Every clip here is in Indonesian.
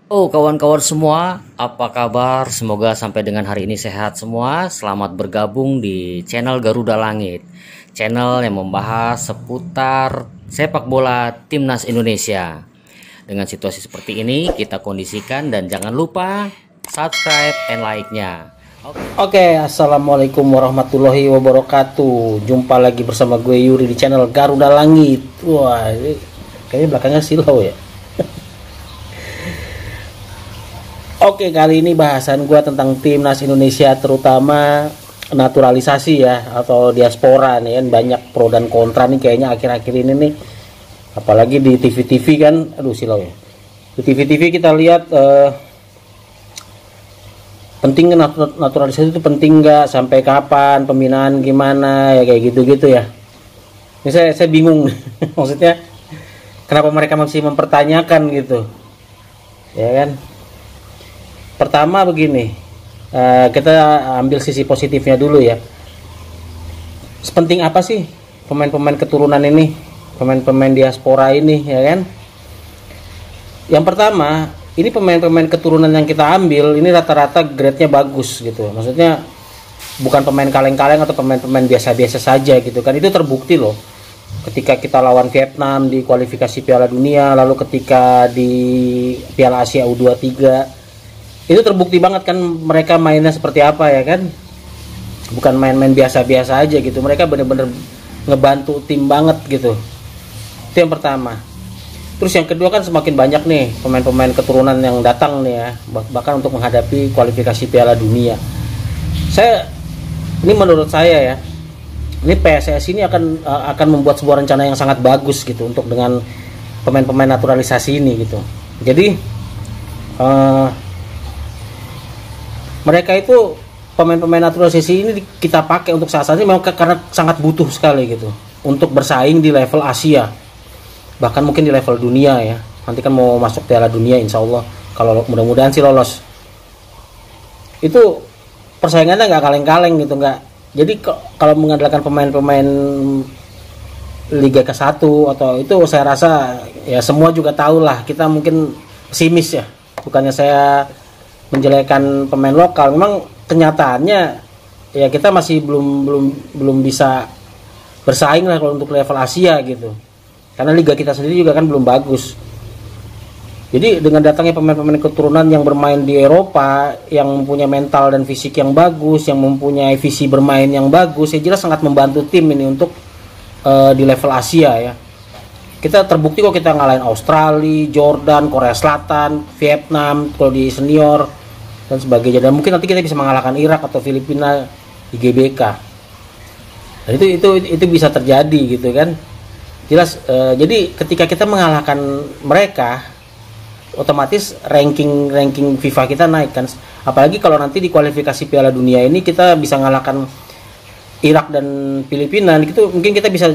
Oh, kawan-kawan semua, apa kabar? Semoga sampai dengan hari ini sehat semua. Selamat bergabung di channel Garuda Langit, channel yang membahas seputar sepak bola Timnas Indonesia. Dengan situasi seperti ini, kita kondisikan dan jangan lupa subscribe and like-nya. Oke, assalamualaikum warahmatullahi wabarakatuh. Jumpa lagi bersama gue Yuri di channel Garuda Langit. Wah, ini kayaknya belakangnya silau ya. Oke, kali ini bahasan gue tentang timnas Indonesia, terutama naturalisasi ya atau diaspora nih kan. Banyak pro dan kontra nih kayaknya akhir-akhir ini nih. Apalagi di TV-TV kan, aduh silau ya. Di TV-TV kita lihat penting naturalisasi itu penting nggak, sampai kapan, pembinaan gimana ya, kayak gitu-gitu ya. Ini saya bingung maksudnya kenapa mereka masih mempertanyakan gitu ya kan. Pertama begini, kita ambil sisi positifnya dulu ya. Sepenting apa sih pemain-pemain keturunan ini, pemain-pemain diaspora ini ya kan. Yang pertama, ini pemain-pemain keturunan yang kita ambil ini rata-rata grade-nya bagus gitu. Maksudnya bukan pemain kaleng-kaleng atau pemain-pemain biasa-biasa saja gitu kan. Itu terbukti loh ketika kita lawan Vietnam di kualifikasi Piala Dunia, lalu ketika di Piala Asia U23. Itu terbukti banget kan mereka mainnya seperti apa ya kan. Bukan main-main biasa-biasa aja gitu. Mereka bener-bener ngebantu tim banget gitu. Itu yang pertama. Terus yang kedua kan semakin banyak nih pemain-pemain keturunan yang datang nih ya, bahkan untuk menghadapi kualifikasi Piala Dunia. Ini menurut saya ya, ini PSSI ini akan membuat sebuah rencana yang sangat bagus gitu untuk dengan pemain-pemain naturalisasi ini gitu. Jadi mereka itu pemain-pemain naturalisasi ini kita pakai untuk saat ini memang karena sangat butuh sekali gitu untuk bersaing di level Asia, bahkan mungkin di level dunia ya. Nanti kan mau masuk Piala Dunia insya Allah, kalau mudah-mudahan sih lolos. Itu persaingannya nggak kaleng-kaleng gitu, nggak. Jadi kalau mengandalkan pemain-pemain Liga ke-1 atau itu, saya rasa ya semua juga tahu lah, kita mungkin pesimis ya. Bukannya saya menjelekkan pemain lokal, memang kenyataannya ya kita masih belum bisa bersaing lah kalau untuk level Asia gitu. Karena liga kita sendiri juga kan belum bagus. Jadi dengan datangnya pemain-pemain keturunan yang bermain di Eropa, yang mempunyai mental dan fisik yang bagus, yang mempunyai visi bermain yang bagus, ya jelas sangat membantu tim ini untuk di level Asia ya. Kita terbukti kok kita ngalahin Australia, Jordan, Korea Selatan, Vietnam kalau di senior dan sebagainya. Dan mungkin nanti kita bisa mengalahkan Irak atau Filipina di GBK. Dan itu bisa terjadi gitu kan. Jelas jadi ketika kita mengalahkan mereka, otomatis ranking FIFA kita naik kan. Apalagi kalau nanti di kualifikasi Piala Dunia ini kita bisa mengalahkan Irak dan Filipina, itu mungkin kita bisa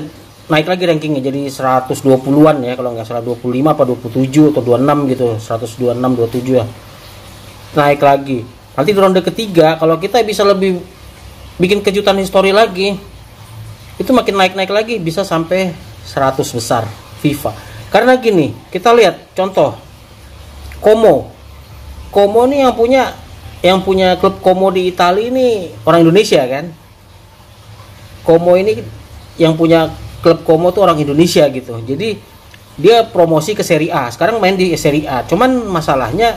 naik lagi rankingnya jadi 120-an ya, kalau nggak salah 25 apa 27 atau 26 gitu, 126 27 ya. Naik lagi. Nanti di ronde ketiga kalau kita bisa lebih bikin kejutan histori lagi, itu makin naik lagi, bisa sampai 100 besar FIFA. Karena gini, kita lihat contoh Como nih yang punya klub Como di Italia ini orang Indonesia kan. Como ini yang punya klub Como tuh orang Indonesia gitu. Jadi dia promosi ke Serie A. Sekarang main di Serie A. Cuman masalahnya,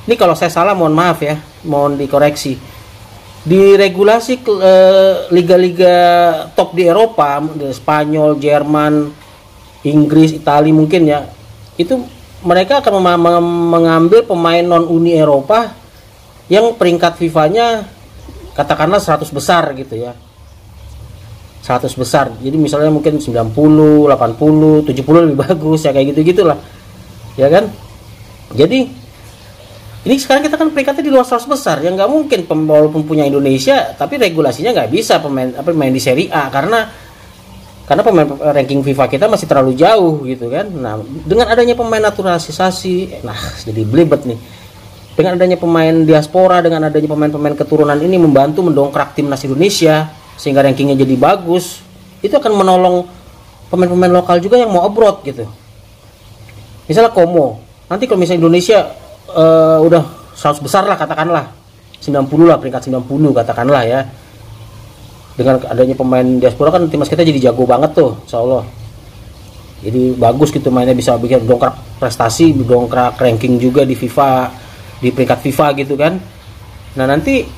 ini kalau saya salah mohon maaf ya, mohon dikoreksi. Di regulasi liga-liga top di Eropa, Spanyol, Jerman, Inggris, Italia mungkin ya, itu mereka akan mengambil pemain non Uni Eropa yang peringkat FIFA-nya katakanlah 100 besar gitu ya. 100 besar. Jadi misalnya mungkin 90, 80, 70 lebih bagus ya, kayak gitu-gitulah. Ya kan? Jadi ini sekarang kita kan peringkatnya di luar 100 besar. Ya nggak mungkin walaupun punya Indonesia, tapi regulasinya nggak bisa pemain di Serie A karena pemain ranking FIFA kita masih terlalu jauh gitu kan. Nah, dengan adanya pemain naturalisasi, nah jadi belibet nih. Dengan adanya pemain diaspora, dengan adanya pemain-pemain keturunan ini membantu mendongkrak timnas Indonesia sehingga rankingnya jadi bagus. Itu akan menolong pemain-pemain lokal juga yang mau abroad gitu. Misalnya Como, nanti kalau misalnya Indonesia udah 100 besar lah katakanlah, 90 lah, peringkat 90 katakanlah ya. Dengan adanya pemain diaspora kan timnas kita jadi jago banget tuh, insyaallah. Jadi bagus gitu mainnya, bisa bikin dongkrak prestasi, dongkrak ranking juga di FIFA, di peringkat FIFA gitu kan. Nah nanti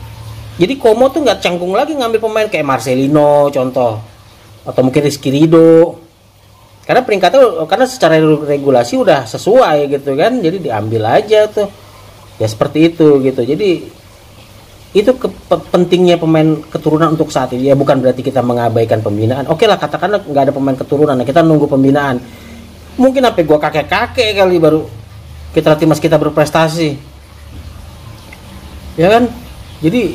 jadi Como tuh nggak canggung lagi ngambil pemain kayak Marcelino contoh, atau mungkin Rizky Ridho, karena peringkatnya, karena secara regulasi udah sesuai gitu kan, jadi diambil aja tuh ya, seperti itu gitu. Jadi itu pentingnya pemain keturunan untuk saat ini ya, bukan berarti kita mengabaikan pembinaan. Oke lah, katakanlah nggak ada pemain keturunan, kita nunggu pembinaan, mungkin sampai gua kakek kali baru kita timnas kita berprestasi ya kan. Jadi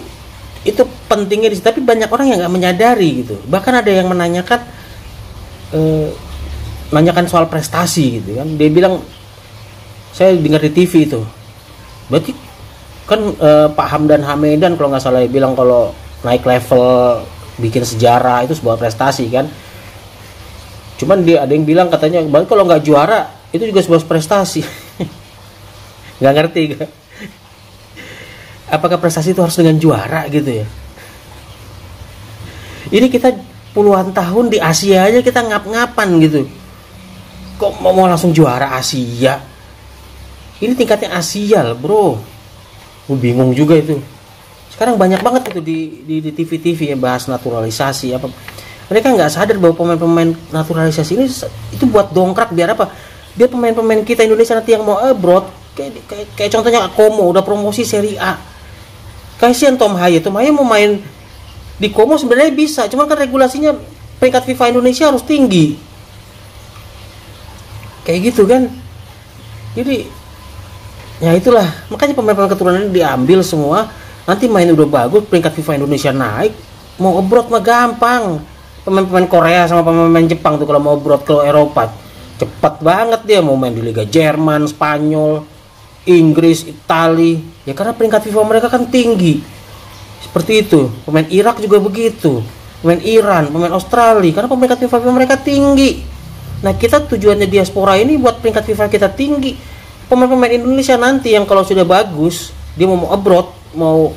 itu pentingnya di situ, tapi banyak orang yang nggak menyadari gitu. Bahkan ada yang menanyakan soal prestasi gitu kan, dia bilang, saya dengar di TV itu, berarti kan Pak Hamdan Hamedan kalau nggak salah bilang kalau naik level bikin sejarah itu sebuah prestasi kan. Cuman dia ada yang bilang katanya kalau nggak juara itu juga sebuah prestasi. Nggak ngerti gak? Apakah prestasi itu harus dengan juara gitu ya? Ini kita puluhan tahun di Asia aja kita ngap-ngapan gitu, kok mau langsung juara Asia? Ini tingkatnya Asia loh bro. Bingung juga itu. Sekarang banyak banget itu di TV-TV yang bahas naturalisasi apa. Mereka nggak sadar bahwa pemain-pemain naturalisasi ini itu buat dongkrak, biar apa? Biar pemain-pemain kita Indonesia nanti yang mau abroad, kayak contohnya Como udah promosi Serie A. Kasihan Tom Haye mau main di Como sebenarnya bisa, cuma kan regulasinya peringkat FIFA Indonesia harus tinggi. Kayak gitu kan. Jadi ya itulah, makanya pemain-pemain keturunan ini diambil semua. Nanti main udah bagus, peringkat FIFA Indonesia naik, mau abroad mah gampang. Pemain-pemain Korea sama pemain Jepang tuh kalau mau abroad ke Eropa cepat banget, dia mau main di Liga Jerman, Spanyol, Inggris, Itali ya, karena peringkat FIFA mereka kan tinggi. Seperti itu. Pemain Irak juga begitu, pemain Iran, pemain Australia, karena peringkat FIFA mereka tinggi. Nah kita tujuannya diaspora ini buat peringkat FIFA kita tinggi. Pemain-pemain Indonesia nanti yang kalau sudah bagus, dia mau abroad, mau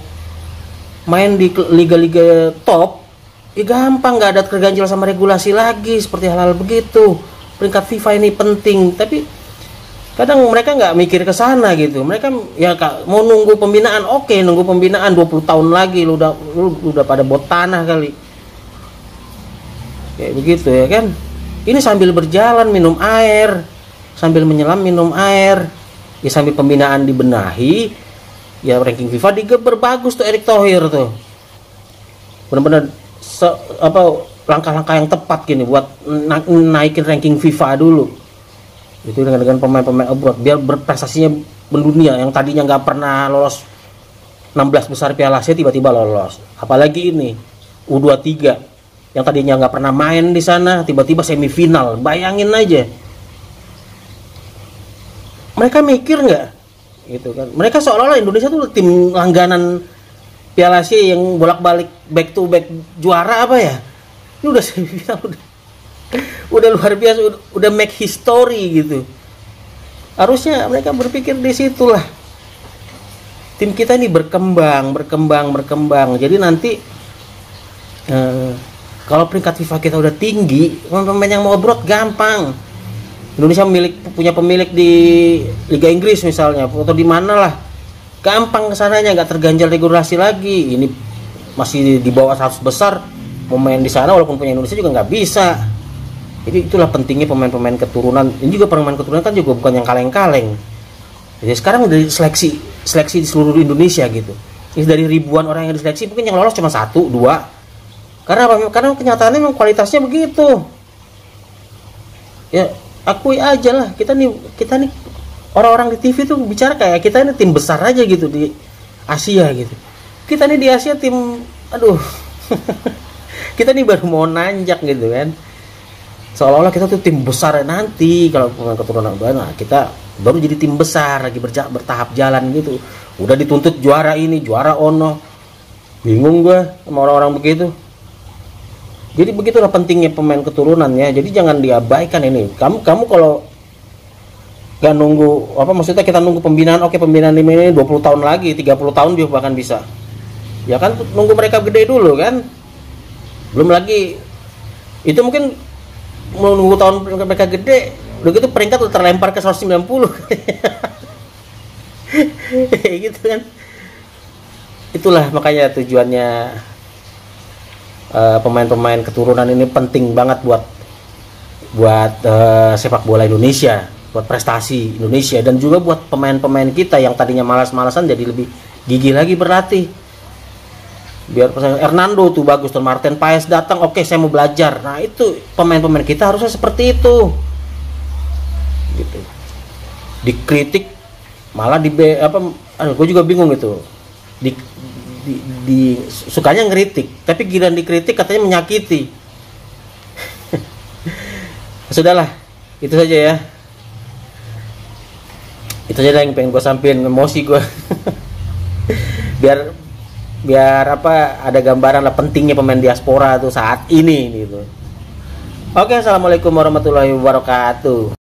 main di liga-liga top, ya gampang, nggak ada terganjal sama regulasi lagi seperti hal-hal begitu. Peringkat FIFA ini penting, tapi kadang mereka nggak mikir ke sana gitu. Mereka ya mau nunggu pembinaan, oke, nunggu pembinaan 20 tahun lagi, lu udah pada bot tanah kali. Kayak begitu ya kan. Ini sambil berjalan minum air, sambil menyelam minum air. Ya sambil pembinaan dibenahi, ya ranking FIFA digeber bagus tuh Erick Thohir tuh. Benar-benar langkah-langkah yang tepat gini buat naikin ranking FIFA dulu. Itu dengan pemain-pemain abroad biar berprestasinya mendunia, yang tadinya nggak pernah lolos 16 besar Piala Asia tiba-tiba lolos. Apalagi ini U23 yang tadinya nggak pernah main di sana tiba-tiba semifinal. Bayangin aja. Mereka mikir nggak gitu kan? Mereka seolah-olah Indonesia tuh tim langganan Piala Asia yang bolak-balik back to back juara apa ya? Ini udah semifinal, udah luar biasa, udah make history gitu. Harusnya mereka berpikir di situlah. Tim kita ini berkembang. Jadi nanti kalau peringkat FIFA kita udah tinggi, pemain yang mau abroad gampang. Indonesia punya pemilik di Liga Inggris misalnya, atau di mana lah, gampang kesananya, nggak terganjal regulasi lagi. Ini masih di bawah 100 besar, mau main di sana walaupun punya Indonesia juga nggak bisa. Jadi itulah pentingnya pemain-pemain keturunan. Ini juga pemain keturunan kan juga bukan yang kaleng-kaleng. Jadi sekarang dari seleksi di seluruh Indonesia gitu. Ini dari ribuan orang yang diseleksi mungkin yang lolos cuma 1, 2. Karena apa? Karena kenyataannya memang kualitasnya begitu. Ya akui aja lah, kita nih orang-orang di TV tuh bicara kayak kita ini tim besar aja gitu di Asia gitu. Kita nih di Asia tim, aduh, kita nih baru mau nanjak gitu kan. Seolah-olah kita tuh tim besar nanti kalau pemain keturunan nah, kita baru jadi tim besar lagi bertahap jalan gitu. Udah dituntut juara ini, juara ono. Bingung gue sama orang-orang begitu. Jadi begitulah pentingnya pemain keturunan ya. Jadi jangan diabaikan ini. Kamu kalau Gak nunggu apa, maksudnya kita nunggu pembinaan, oke pembinaan ini 20 tahun lagi, 30 tahun juga bahkan bisa. Ya kan nunggu mereka gede dulu kan. Belum lagi itu mungkin menunggu tahun mereka gede, udah gitu peringkat udah terlempar ke 190. Gitu kan. Itulah makanya tujuannya pemain-pemain keturunan ini penting banget buat sepak bola Indonesia, buat prestasi Indonesia, dan juga buat pemain-pemain kita yang tadinya malas-malasan jadi lebih gigih lagi berlatih. Biar Hernando tuh bagus, tuh Martin Paes datang, oke saya mau belajar. Nah itu pemain-pemain kita harusnya seperti itu gitu. Dikritik malah gue juga bingung gitu. Sukanya ngeritik, tapi giliran dikritik katanya menyakiti. Sudahlah, itu saja ya. Itu saja yang pengen gue sampein, emosi gue. biar apa, ada gambaran lah pentingnya pemain diaspora tuh saat ini gitu. Oke, assalamualaikum warahmatullahi wabarakatuh.